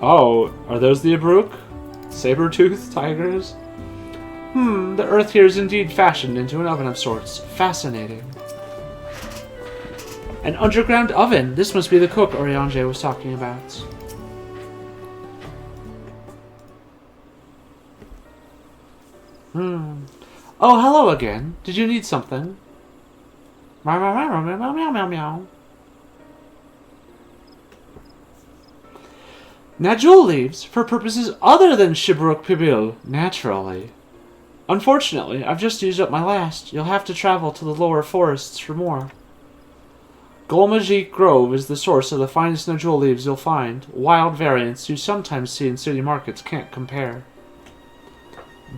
Oh, are those the Abruk? Saber-toothed tigers? The earth here is indeed fashioned into an oven of sorts. Fascinating. An underground oven! This must be the cook Oriange was talking about. Oh, hello again. Did you need something? Meow, meow, meow, meow, meow, meow, meow, meow. Najul leaves for purposes other than Shibruk Pibil, naturally. Unfortunately, I've just used up my last. You'll have to travel to the lower forests for more. Golmajik Grove is the source of the finest Najul leaves you'll find. Wild variants you sometimes see in city markets can't compare.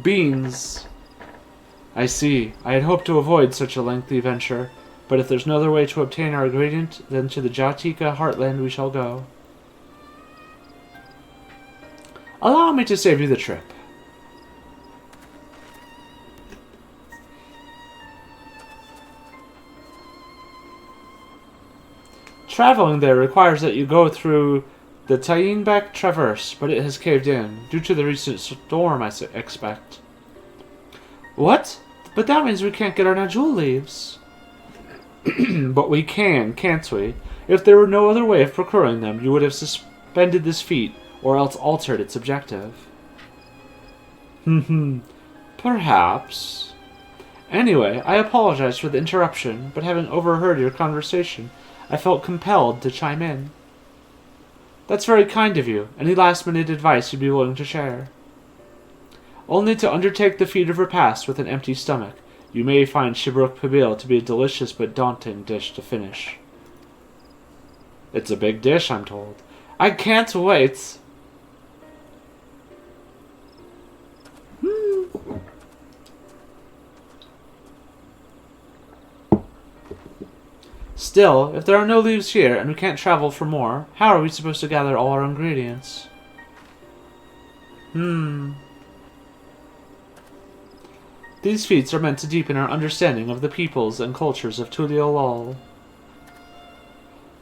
Beans. I see. I had hoped to avoid such a lengthy venture, but if there's no other way to obtain our ingredient, then to the Jatika heartland we shall go. Allow me to save you the trip. Traveling there requires that you go through the Tainbek Traverse, but it has caved in, due to the recent storm, I expect. What? But that means we can't get our Najul leaves. But we can, can't we? If there were no other way of procuring them, you would have suspended this feat, or else altered its objective. Perhaps. Anyway, I apologize for the interruption, but having overheard your conversation, I felt compelled to chime in. That's very kind of you. Any last-minute advice you'd be willing to share? Only to undertake the feat of repast with an empty stomach. You may find Shibruk Pibil to be a delicious but daunting dish to finish. It's a big dish, I'm told. I can't wait. Still, if there are no leaves here and we can't travel for more, how are we supposed to gather all our ingredients? These feats are meant to deepen our understanding of the peoples and cultures of Tuliolol.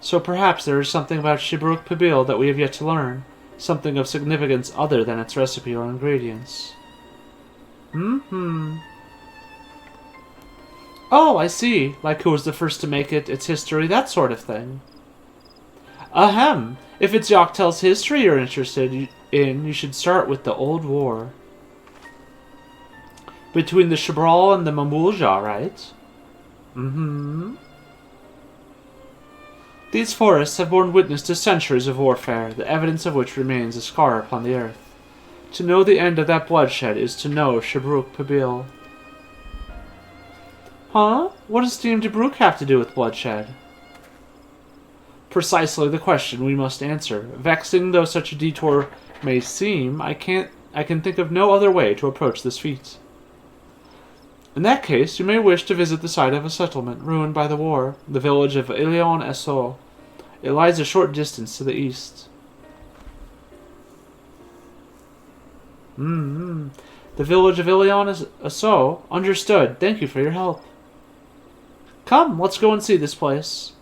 So perhaps there is something about Shibruk Pibil that we have yet to learn, something of significance other than its recipe or ingredients. Oh, I see. Like who was the first to make it, its history, that sort of thing. Ahem. If it's Yoctel's history you're interested in, you should start with the Old War. Between the Shabral and the Mamulja, right? These forests have borne witness to centuries of warfare, the evidence of which remains a scar upon the earth. To know the end of that bloodshed is to know Shibruk Pibil. Huh? What does Team Debruk have to do with bloodshed? Precisely the question we must answer. Vexing though such a detour may seem, I can think of no other way to approach this feat. In that case, you may wish to visit the site of a settlement ruined by the war, the village of Ilion Esso. It lies a short distance to the east. The village of Ilion Esso? Understood. Thank you for your help. Come, let's go and see this place.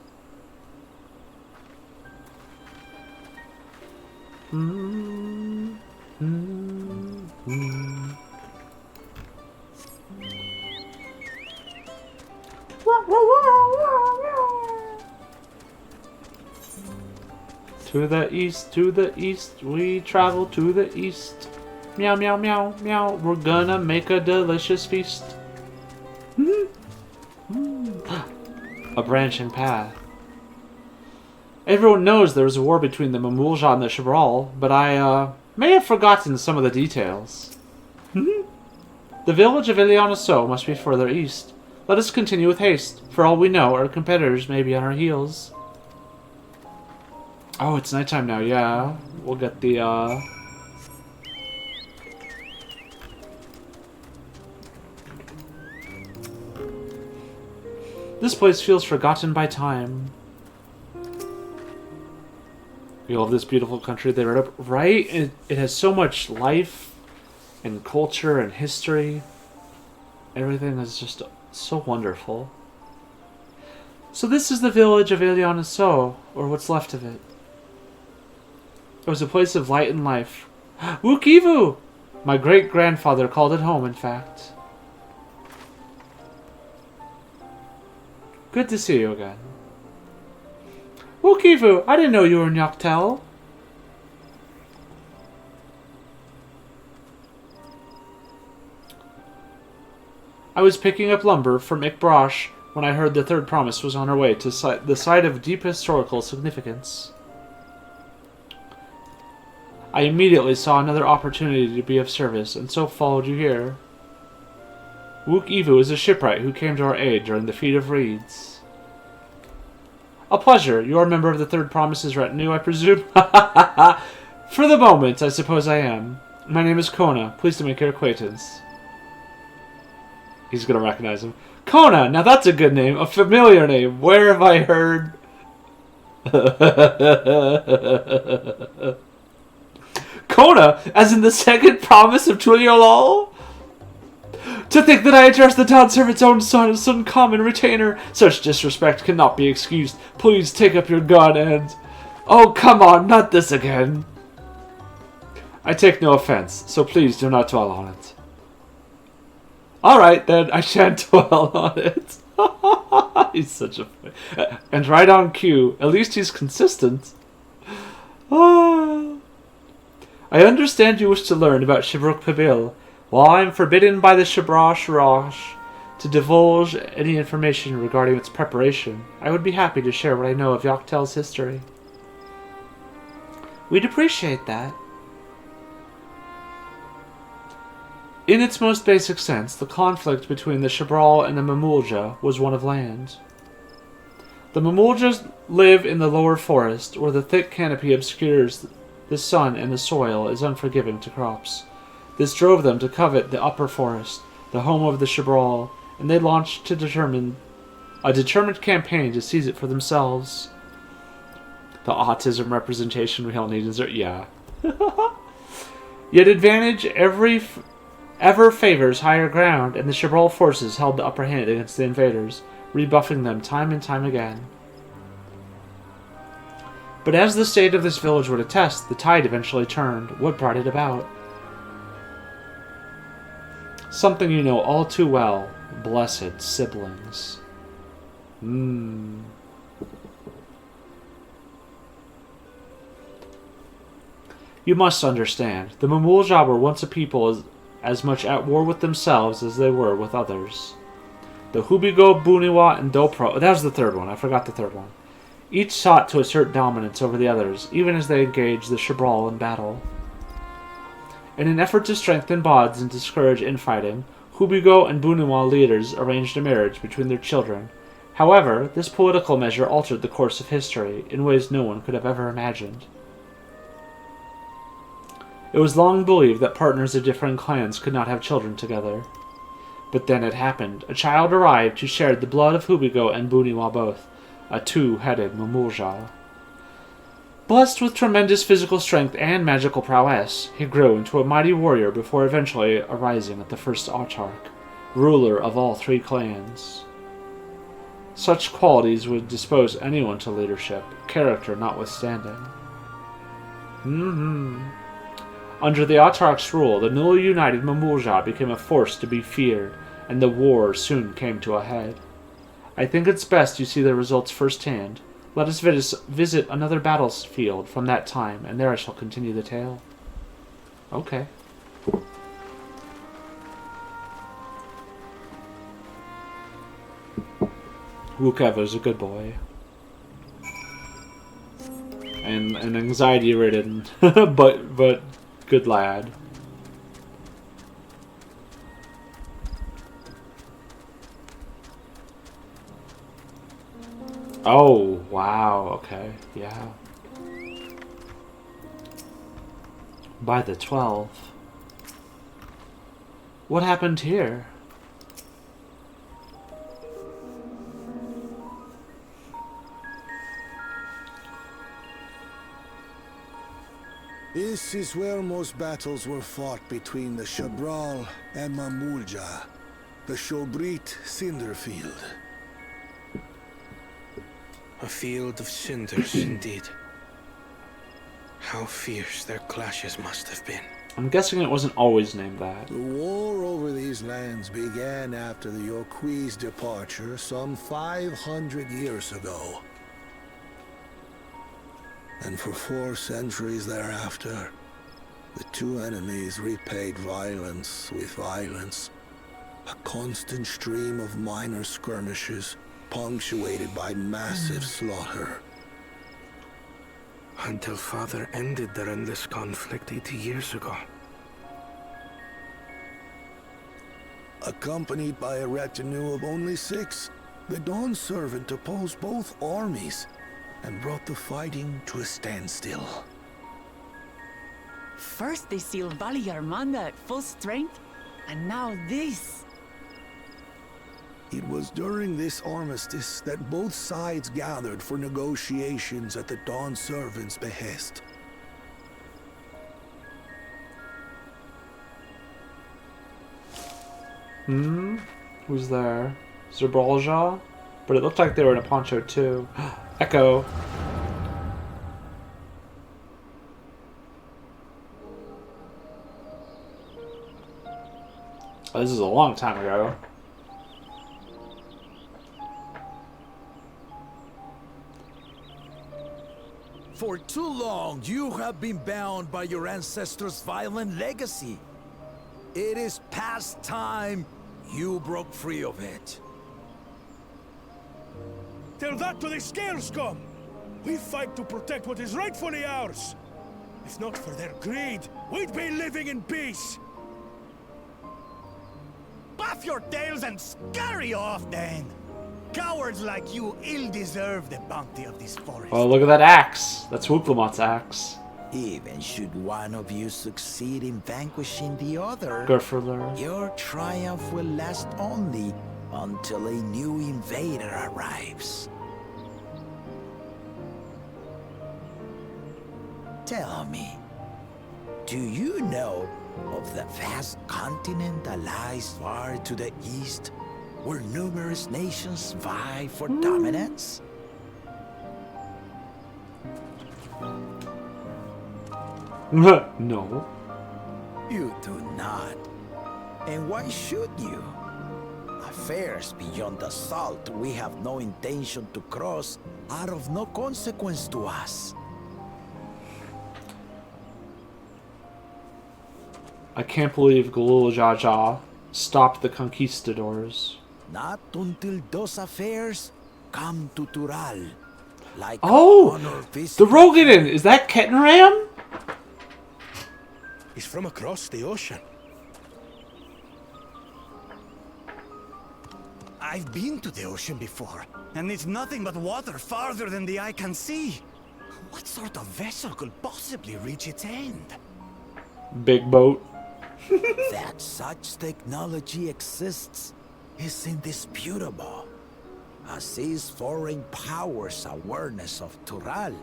To the east, we travel to the east. Meow, meow, meow, meow. We're gonna make a delicious feast. A branching path. Everyone knows there was a war between the Mamulja and the Shabral, but I may have forgotten some of the details. The village of Ilianaso must be further east. Let us continue with haste. For all we know, our competitors may be on our heels. Oh, it's nighttime now, yeah. We'll get the, This place feels forgotten by time. We love this beautiful country they wrote up, right? It has so much life and culture and history. Everything is just so wonderful. So this is the village of Ilianaso, or what's left of it. was a place of light and life. Wukivu! My great-grandfather called it home, in fact. Good to see you again. Wukivu, I didn't know you were in Dawntrail. I was picking up lumber from Ikbrosh when I heard the third promise was on her way to the site of deep historical significance. I immediately saw another opportunity to be of service, and so followed you here. Wukivu is a shipwright who came to our aid during the Feat of Reeds. A pleasure. You are a member of the Third Promise's retinue, I presume? For the moment, I suppose I am. My name is Kona. Pleased to make your acquaintance. He's going to recognize him. Kona! Now that's a good name. A familiar name. Where have I heard? Kona! As in the second promise of Tuliolol? To think that I addressed the town servant's own son as some common retainer. Such disrespect cannot be excused. Please take up your gun and... Oh, come on, not this again. I take no offense, so please do not dwell on it. Alright, then, I shan't dwell on it. He's such a... And right on cue. At least he's consistent. I understand you wish to learn about Shibruk Pabil. While I am forbidden by the Shibrash Rosh to divulge any information regarding its preparation, I would be happy to share what I know of Dawntrail's history. We'd appreciate that. In its most basic sense, the conflict between the Shibral and the Mamulja was one of land. The Mamuljas live in the lower forest, where the thick canopy obscures the sun and the soil is unforgiving to crops. This drove them to covet the upper forest, the home of the Shibral, and they launched a determined campaign to seize it for themselves. The autism representation we all need is there, yeah. Yet advantage ever favors higher ground, and the Shibral forces held the upper hand against the invaders, rebuffing them time and time again. But as the state of this village would attest, the tide eventually turned. What brought it about? Something you know all too well. Blessed siblings. You must understand, the Mamulja were once a people as much at war with themselves as they were with others. The Hubigo, Buniwa, and Dopro... That was the third one. I forgot the third one. Each sought to assert dominance over the others, even as they engaged the Shibral in battle. In an effort to strengthen bonds and discourage infighting, Hubigo and Buniwa leaders arranged a marriage between their children. However, this political measure altered the course of history in ways no one could have ever imagined. It was long believed that partners of different clans could not have children together. But then it happened. A child arrived who shared the blood of Hubigo and Buniwa both, a two-headed Mamulja. Blessed with tremendous physical strength and magical prowess, he grew into a mighty warrior before eventually arising at the first Autarch, ruler of all three clans. Such qualities would dispose anyone to leadership, character notwithstanding. Under the Autarch's rule, the newly united Mamulja became a force to be feared, and the war soon came to a head. I think it's best you see the results firsthand. Let us visit another battlefield from that time, and there I shall continue the tale. Okay. Wukeva's a good boy. And anxiety-ridden, but good lad. Oh, wow, okay, yeah. By the 12. What happened here? This is where most battles were fought between the Shibral and Mamulja, the Shobrit Cinder Field. A field of cinders, indeed. How fierce their clashes must have been. I'm guessing it wasn't always named that. The war over these lands began after the Yokui's departure some 500 years ago. And for 4 centuries thereafter, the two enemies repaid violence with violence. A constant stream of minor skirmishes, punctuated by massive slaughter. Until Father ended their endless conflict 80 years ago. Accompanied by a retinue of only 6, the Dawn Servant opposed both armies and brought the fighting to a standstill. First they sealed Valley Armanda at full strength, and now this. It was during this armistice that both sides gathered for negotiations at the Dawn Servant's behest. Who's there? Zerbalja? But it looked like they were in a poncho too. Echo. Oh, this is a long time ago. For too long, you have been bound by your ancestors' violent legacy. It is past time you broke free of it. Tell that to the scale scum! We fight to protect what is rightfully ours! If not for their greed, we'd be living in peace! Buff your tails and scurry off, then! Cowards like you ill-deserve the bounty of this forest. Oh, look at that axe. That's Wuklamot's axe. Even should one of you succeed in vanquishing the other, Gerfurler. your triumph will last only until a new invader arrives. Tell me, do you know of the vast continent that lies far to the east, where numerous nations vie for dominance? No. You do not. And why should you? Affairs beyond the salt we have no intention to cross are of no consequence to us. I can't believe Galul Jaja stopped the conquistadors. Not until those affairs come to Tural. Like Oh! honor The visit. Rogadin! Is that Kettenram? He's from across the ocean. I've been to the ocean before, and it's nothing but water farther than the eye can see. What sort of vessel could possibly reach its end? Big boat. That such technology exists is indisputable, as is foreign powers' awareness of Tural.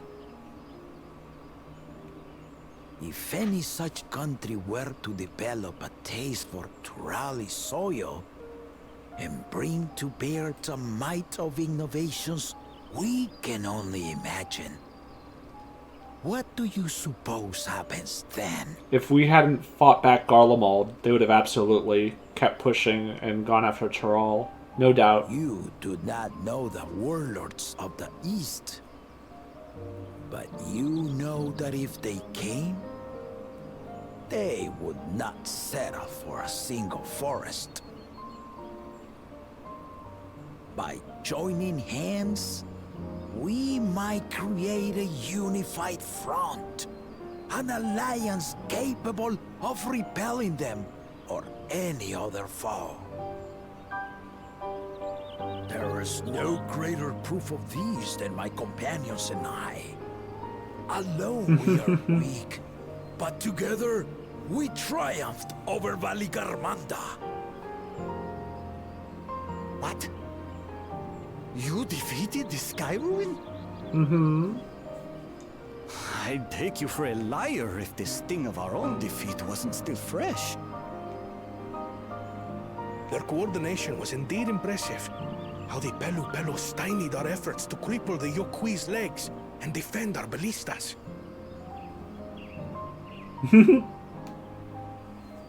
If any such country were to develop a taste for Turali soil and bring to bear the might of innovations we can only imagine, what do you suppose happens then? If we hadn't fought back Garlemald, they would have absolutely kept pushing and gone after Tural. No doubt. You do not know the warlords of the East. But you know that if they came, they would not settle for a single forest. By joining hands, we might create a unified front, an alliance capable of repelling them or any other foe. There is no greater proof of these than my companions and I. Alone we are weak, but together we triumphed over Valigarmanda. What? You defeated the Sky Ruin? Mm-hmm. I'd take you for a liar if the sting of our own defeat wasn't still fresh. Their coordination was indeed impressive. How the Pelu stymied our efforts to cripple the Yokui's legs and defend our ballistas.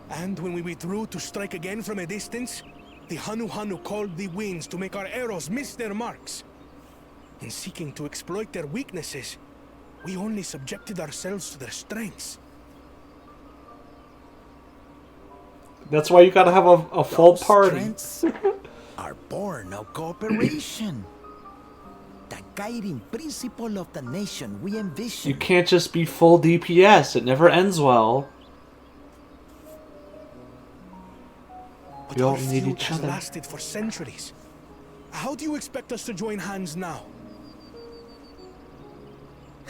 And when we withdrew to strike again from a distance, the Hanu Hanu called the winds to make our arrows miss their marks. In seeking to exploit their weaknesses, we only subjected ourselves to their strengths. That's why you gotta have a full Those party. strengths are born of cooperation. The guiding principle of the nation we envision. You can't just be full DPS. It never ends well. But We all our need feud each has other. lasted for centuries. How do you expect us to join hands now?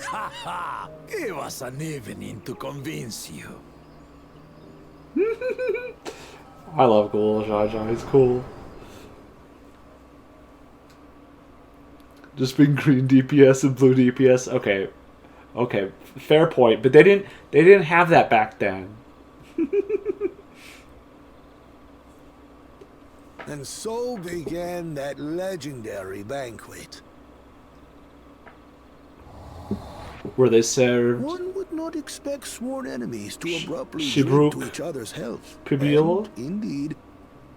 Ha ha! Give us an evening to convince you. I love Ghoul Zha Zha. He's cool. Just being green DPS and blue DPS. Okay, okay, fair point. But they didn't have that back then. And so began that legendary banquet. Where they served One would not expect sworn enemies to abruptly Shibruk drink to each other's health. Pibiolo? And, indeed,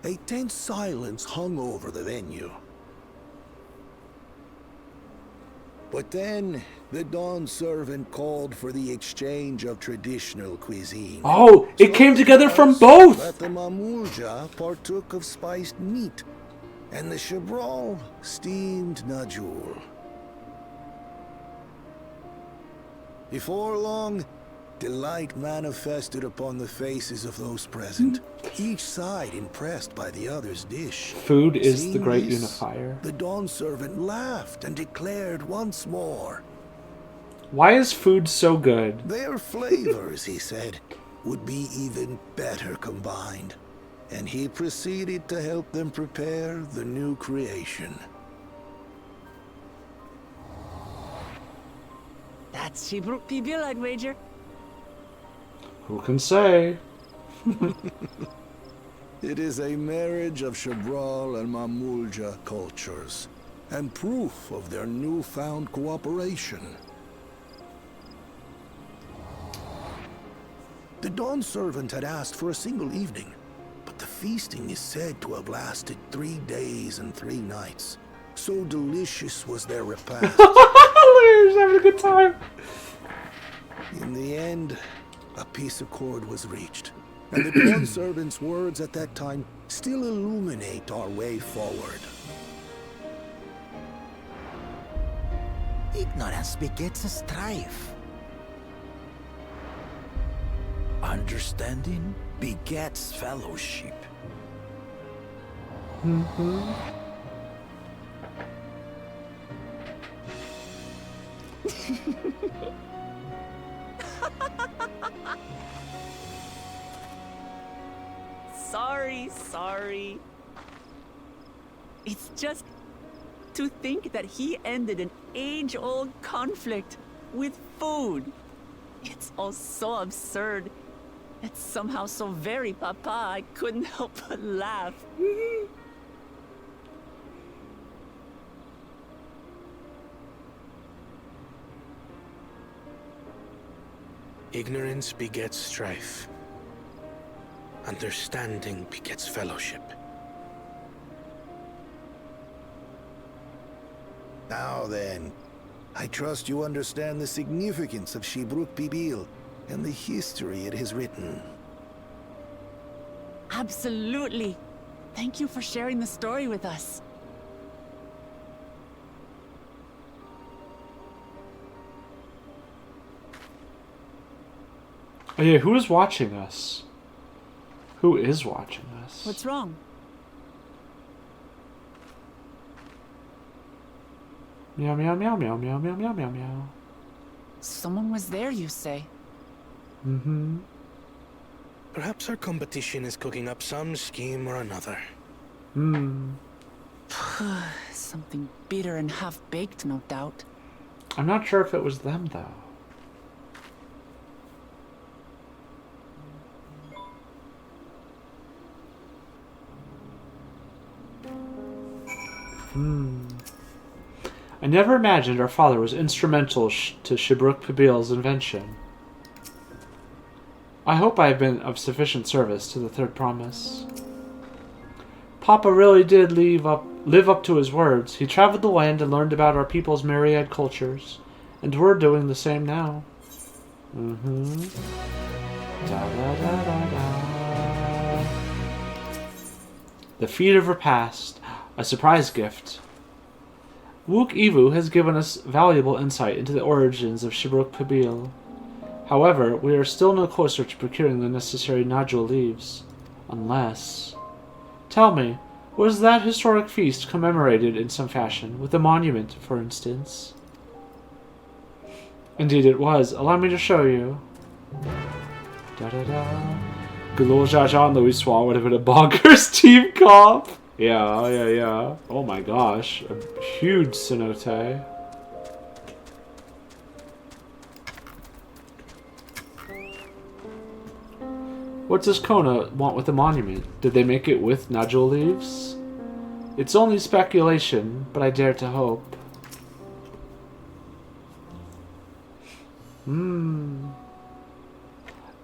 a tense silence hung over the venue. But then, the Dawn servant called for the exchange of traditional cuisine. Oh, it came together from both! That the Mamulja partook of spiced meat, and the Chebral steamed najul. Before long, delight manifested upon the faces of those present, each side impressed by the other's dish. Food is the Seeing great this, unifier. The Dawn servant laughed and declared once more, Why is food so good? their flavors, he said, would be even better combined. And he proceeded to help them prepare the new creation. That's Shibruk Pibil, I'd wager. Who can say? It is a marriage of Chebral and Mamulja cultures, and proof of their newfound cooperation. The Dawn servant had asked for a single evening, but the feasting is said to have lasted 3 days and 3 nights. So delicious was their repast. He's having a good time. In the end, a peace accord was reached, and the Dawn servant's words at that time still illuminate our way forward. Ignorance begets strife. Understanding begets fellowship. Sorry. It's just to think that he ended an age-old conflict with food. It's all so absurd. It's somehow so very papa, I couldn't help but laugh. Ignorance begets strife. Understanding begets fellowship. Now then, I trust you understand the significance of Shibruk Pibil and the history it has written. Absolutely. Thank you for sharing the story with us. Oh yeah, who is watching us? Who is watching us? What's wrong? Meow meow meow meow meow meow meow meow meow. Someone was there, you say? Mm-hmm. Perhaps our competition is cooking up some scheme or another. Hmm. Something bitter and half-baked, no doubt. I'm not sure if it was them though. I never imagined our father was instrumental to Shibruk Pibil's invention. I hope I have been of sufficient service to the third promise. Papa really did live up to his words. He traveled the land and learned about our people's myriad cultures. And we're doing the same now. Mm-hmm. Da-da-da-da-da. The feat of repast. A surprise gift. Wook Evu has given us valuable insight into the origins of Shibruk Pabil. However, we are still no closer to procuring the necessary nodule leaves. Unless... Tell me, was that historic feast commemorated in some fashion, with a monument, for instance? Indeed it was. Allow me to show you. Da-da-da. Good little Jaja and Louis Swan would have been a bonkers team comp. Yeah. Oh my gosh. A huge cenote. What does Kona want with the monument? Did they make it with nodule leaves? It's only speculation, but I dare to hope.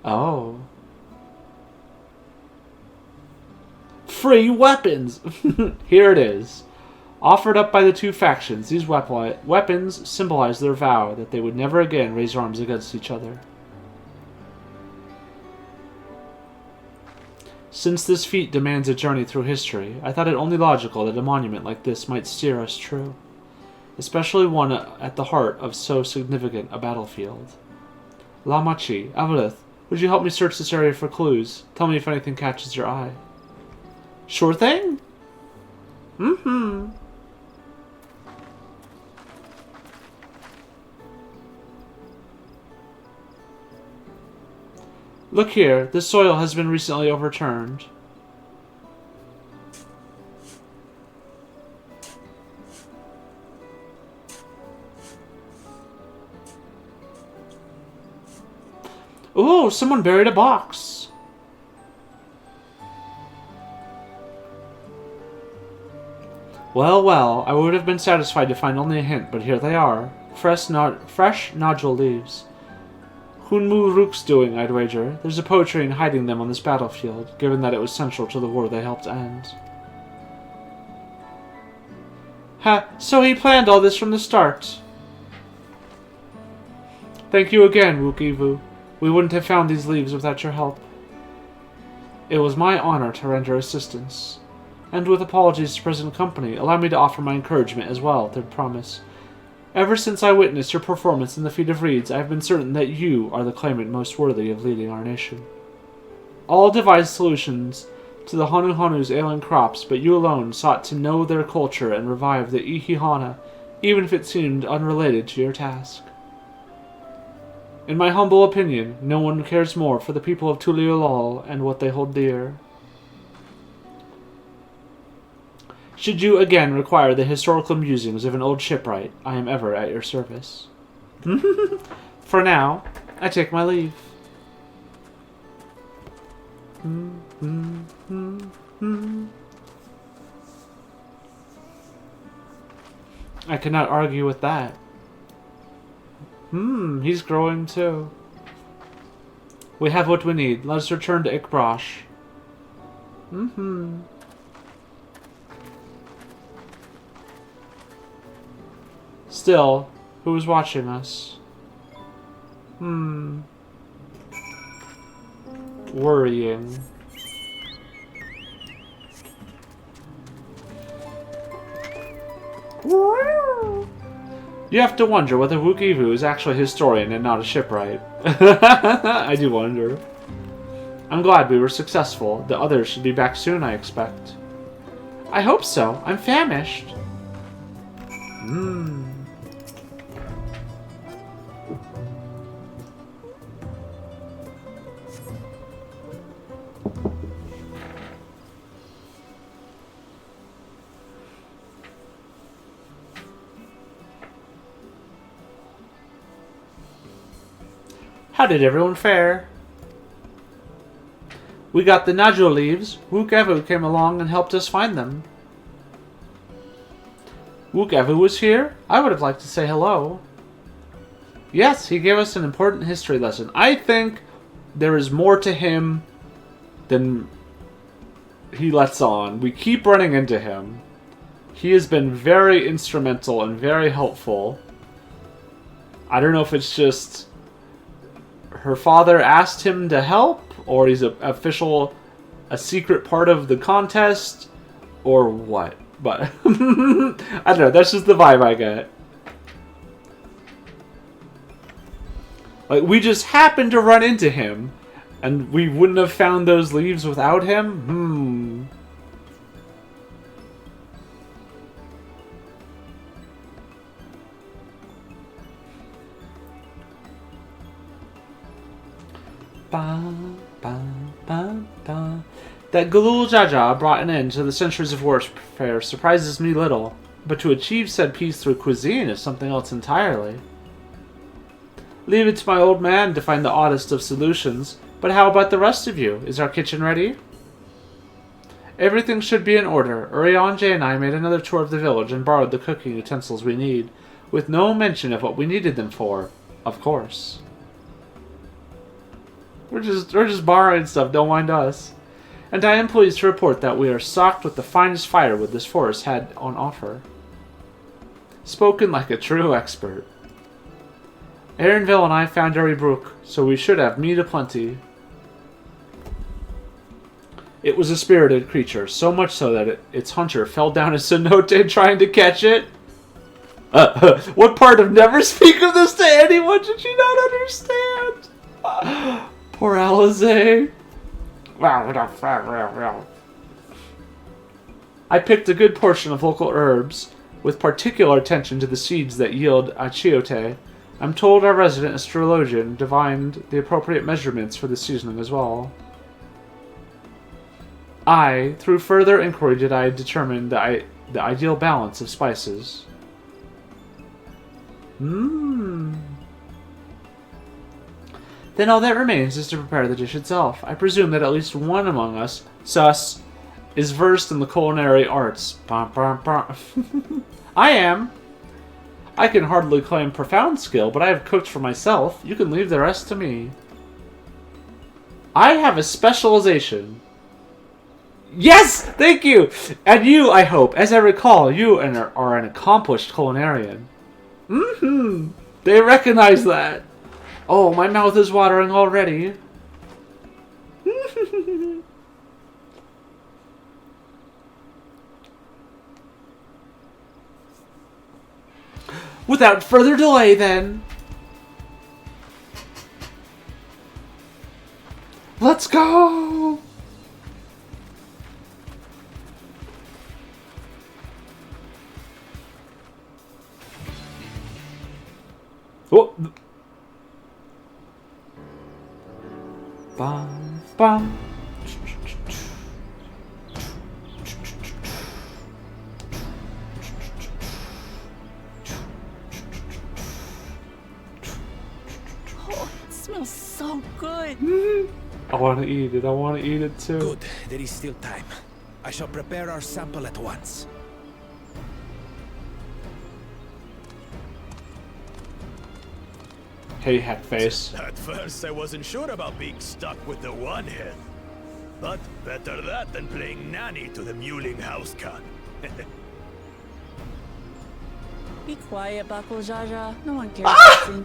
Oh. Free weapons! Here it is. Offered up by the two factions, these weapons symbolize their vow that they would never again raise arms against each other. Since this feat demands a journey through history, I thought it only logical that a monument like this might steer us true, especially one at the heart of so significant a battlefield. Lamachi, Avalith, would you help me search this area for clues? Tell me if anything catches your eye. Sure thing? Mm-hmm. Look here, this soil has been recently overturned. Ooh, someone buried a box. Well, I would have been satisfied to find only a hint, but here they are. Fresh nodule leaves. Hunmu Rook's doing, I'd wager. There's a poetry in hiding them on this battlefield, given that it was central to the war they helped end. Ha, so he planned all this from the start. Thank you again, Wook-Evu. We wouldn't have found these leaves without your help. It was my honor to render assistance. And with apologies to present company, allow me to offer my encouragement as well, third promise. Ever since I witnessed your performance in the Feat of Reeds, I have been certain that you are the claimant most worthy of leading our nation. All devised solutions to the Hanu-Hanu's ailing crops, but you alone sought to know their culture and revive the Ihihana, even if it seemed unrelated to your task. In my humble opinion, no one cares more for the people of Tuliolol and what they hold dear. Should you again require the historical musings of an old shipwright, I am ever at your service. For now, I take my leave. I cannot argue with that. He's growing too. We have what we need. Let us return to Ikbrosh. Still, who is watching us? Worrying. You have to wonder whether Wook-Evu is actually a historian and not a shipwright. I do wonder. I'm glad we were successful. The others should be back soon, I expect. I hope so. I'm famished. How did everyone fare? We got the nodule leaves. Wook-Evu came along and helped us find them. Wook-Evu was here? I would have liked to say hello. Yes, he gave us an important history lesson. I think there is more to him than he lets on. We keep running into him. He has been very instrumental and very helpful. I don't know if it's just her father asked him to help, or he's a secret part of the contest, or what. But I don't know, that's just the vibe I get. Like, we just happened to run into him, and we wouldn't have found those leaves without him? Ba, ba, ba, ba. That Galul Jaja brought an end to the centuries of warfare surprises me little, but to achieve said peace through cuisine is something else entirely. Leave it to my old man to find the oddest of solutions, but how about the rest of you? Is our kitchen ready? Everything should be in order. Urianger and I made another tour of the village and borrowed the cooking utensils we need, with no mention of what we needed them for, of course. We're just borrowing stuff, don't mind us. And I am pleased to report that we are stocked with the finest firewood this forest had on offer. Spoken like a true expert. Aaronville and I found Airy Brook, so we should have meat aplenty. It was a spirited creature, so much so that its hunter fell down a cenote trying to catch it. What part of never speak of this to anyone did you not understand? Poor Alize. I picked a good portion of local herbs, with particular attention to the seeds that yield achiote. I'm told our resident astrologian divined the appropriate measurements for the seasoning as well. Through further inquiry, did I determine the ideal balance of spices. Then all that remains is to prepare the dish itself. I presume that at least one among us, sus, is versed in the culinary arts. I am. I can hardly claim profound skill, but I have cooked for myself. You can leave the rest to me. I have a specialization. Yes! Thank you! And you, I hope, as I recall, you are an accomplished culinarian. They recognize that. Oh, my mouth is watering already. Without further delay, then. Let's go! Oh. Bum, bum. Oh, it smells so good. I want to eat it. I want to eat it too. Good. There is still time. I shall prepare our sample at once. Hey, Heckface. At first, I wasn't sure about being stuck with the one head. But better that than playing nanny to the mewling house cat. Be quiet, Bako Jaja. No one cares.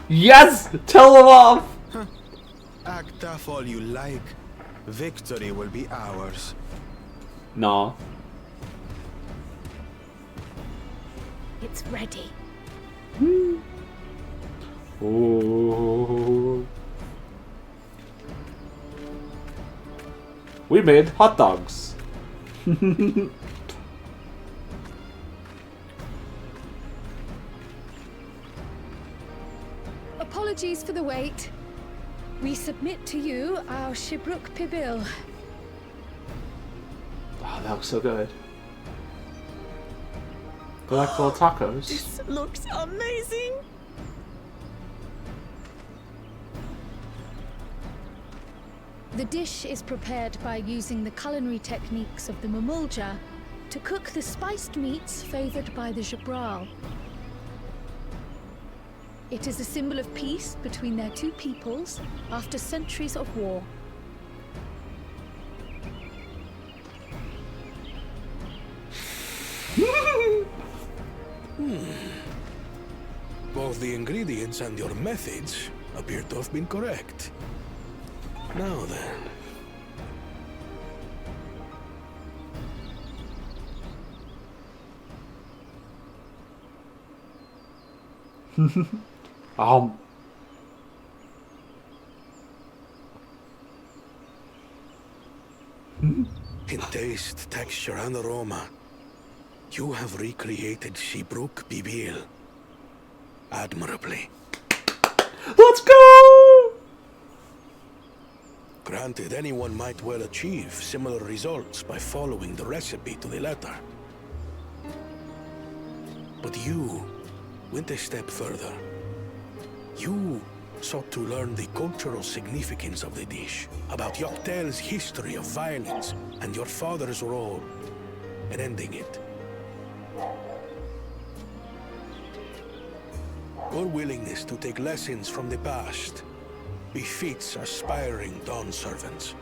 Yes! Tell him off! Act tough all you like. Victory will be ours. No. It's ready. Ooh. We made hot dogs. Apologies for the wait. We submit to you our Shibruk Pibil. Oh, that looks so good. Delectable tacos. This looks amazing. The dish is prepared by using the culinary techniques of the Mamulja to cook the spiced meats favored by the Jabral. It is a symbol of peace between their two peoples after centuries of war. Both the ingredients and your methods appear to have been correct. Now then. In taste, texture, and aroma, you have recreated Shibruk Bibil admirably. Let's go! Granted, anyone might well achieve similar results by following the recipe to the letter. But you went a step further. You sought to learn the cultural significance of the dish, about Yoctel's history of violence, and your father's role in ending it. Your willingness to take lessons from the past befits aspiring Dawn servants.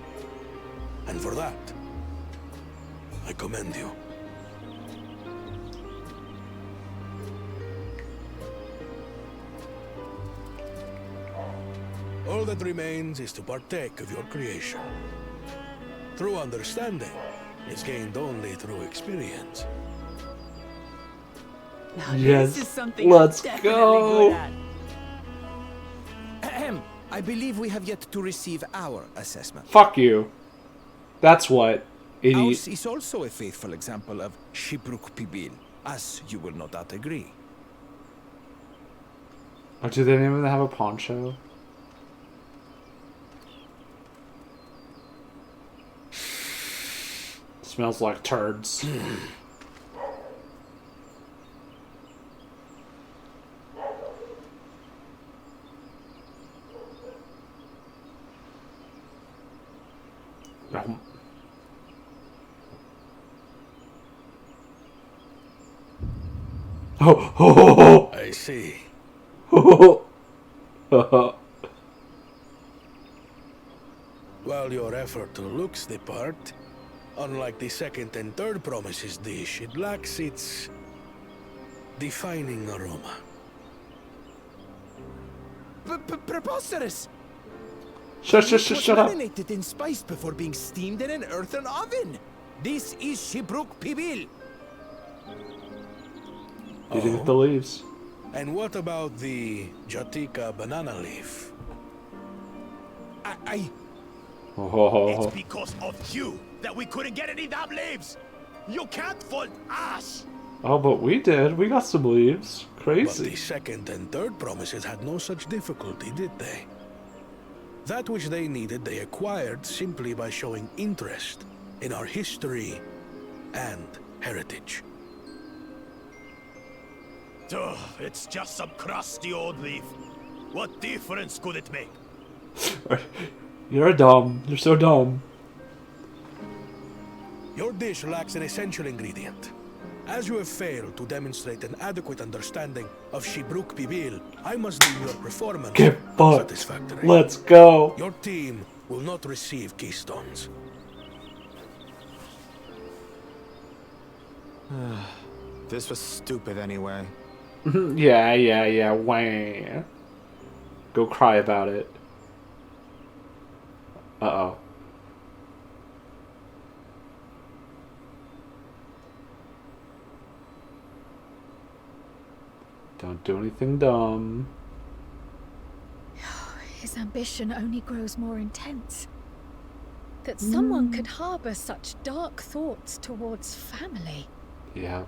And for that, I commend you. All that remains is to partake of your creation. True understanding is gained only through experience. Now Yes, this is something let's I'm definitely go. good at. Ahem. I believe we have yet to receive our assessment. Fuck you. That's what, idiot. Ours is also a faithful example of Shibruk Pibil, as you will no doubt agree. Oh, do they even have a poncho? Smells like turds. I see. While your effort looks the part, unlike the second and third promises dish, it lacks its defining aroma. Preposterous! Shut Was up. marinated and spiced before being steamed in an earthen oven. This is Shibruk Pibil. You didn't get the leaves. And what about the Jatika banana leaf? It's because of you that we couldn't get any damn leaves. You can't fault us. Oh, but we did. We got some leaves. But Crazy. the second and third promises had no such difficulty, did they? That which they needed, they acquired simply by showing interest in our history and heritage. Ugh, it's just some crusty old leaf. What difference could it make? You're dumb. You're so dumb. Your dish lacks an essential ingredient. As you have failed to demonstrate an adequate understanding of Shibruk Pibil, I must deem your performance Get fucked. satisfactory. Let's go. Your team will not receive keystones. This was stupid anyway. Yeah. Wah. Go cry about it. Uh-oh. Don't do anything dumb. His ambition only grows more intense. That someone could harbor such dark thoughts towards family. Yeah.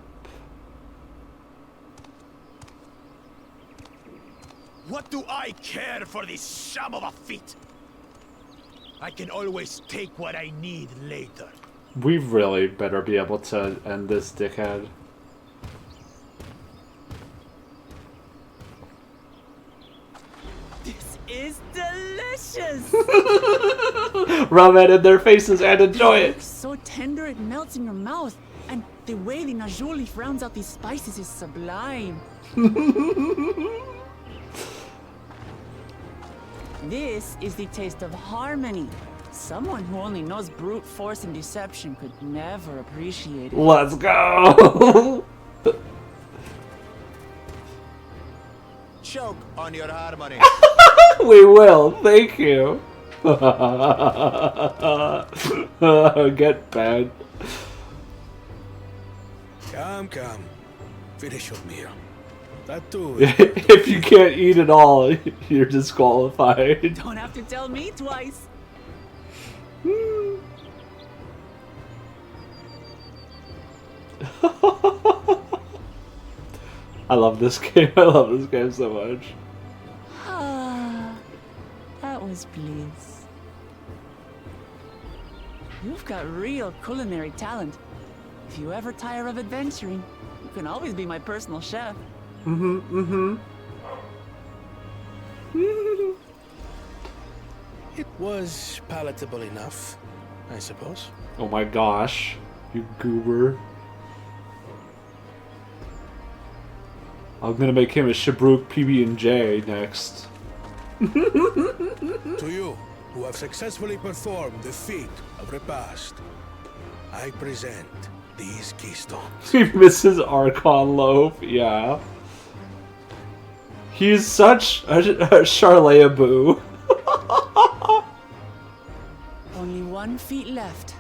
What do I care for this sham of a feat? I can always take what I need later. We really better be able to end this dickhead. This is delicious. Rub it in their faces and enjoy it. It's so tender it melts in your mouth, and the way the najou leaf rounds out these spices is sublime. This is the taste of harmony. Someone who only knows brute force and deception could never appreciate it. Let's go! Choke on your harmony. We will, thank you. Get bad. Come. Finish your meal. That too. If you can't eat it all, you're disqualified. Don't have to tell me twice. I love this game. I love this game so much. Ah, that was bliss. You've got real culinary talent. If you ever tire of adventuring, you can always be my personal chef. It was palatable enough, I suppose. Oh my gosh, you goober. I'm gonna make him a Shabruk PB&J next. To you, who have successfully performed the feat of repast, I present these keystones. He misses Archon Loaf, yeah. He's such a Charleaboo. Only 1 feet left.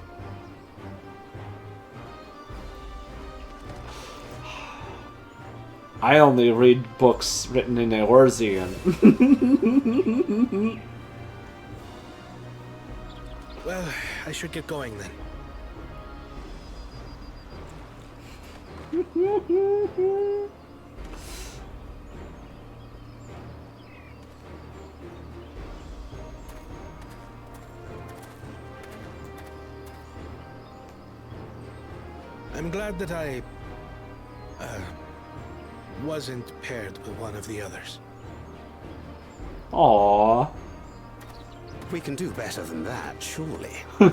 I only read books written in Eorzean. Well, I should get going then. I'm glad that I wasn't paired with one of the others. Aww. We can do better than that, surely. The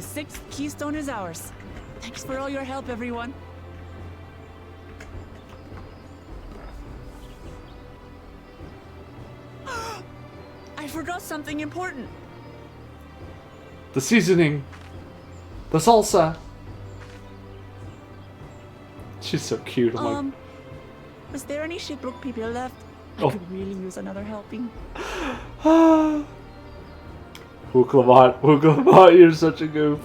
6th keystone is ours. Thanks for all your help, everyone. I forgot something important. The seasoning. The salsa. She's so cute. I'm Was there any Shipbrook people left? I Oh. could really use another helping. like, Wooklamot, you're such a goof.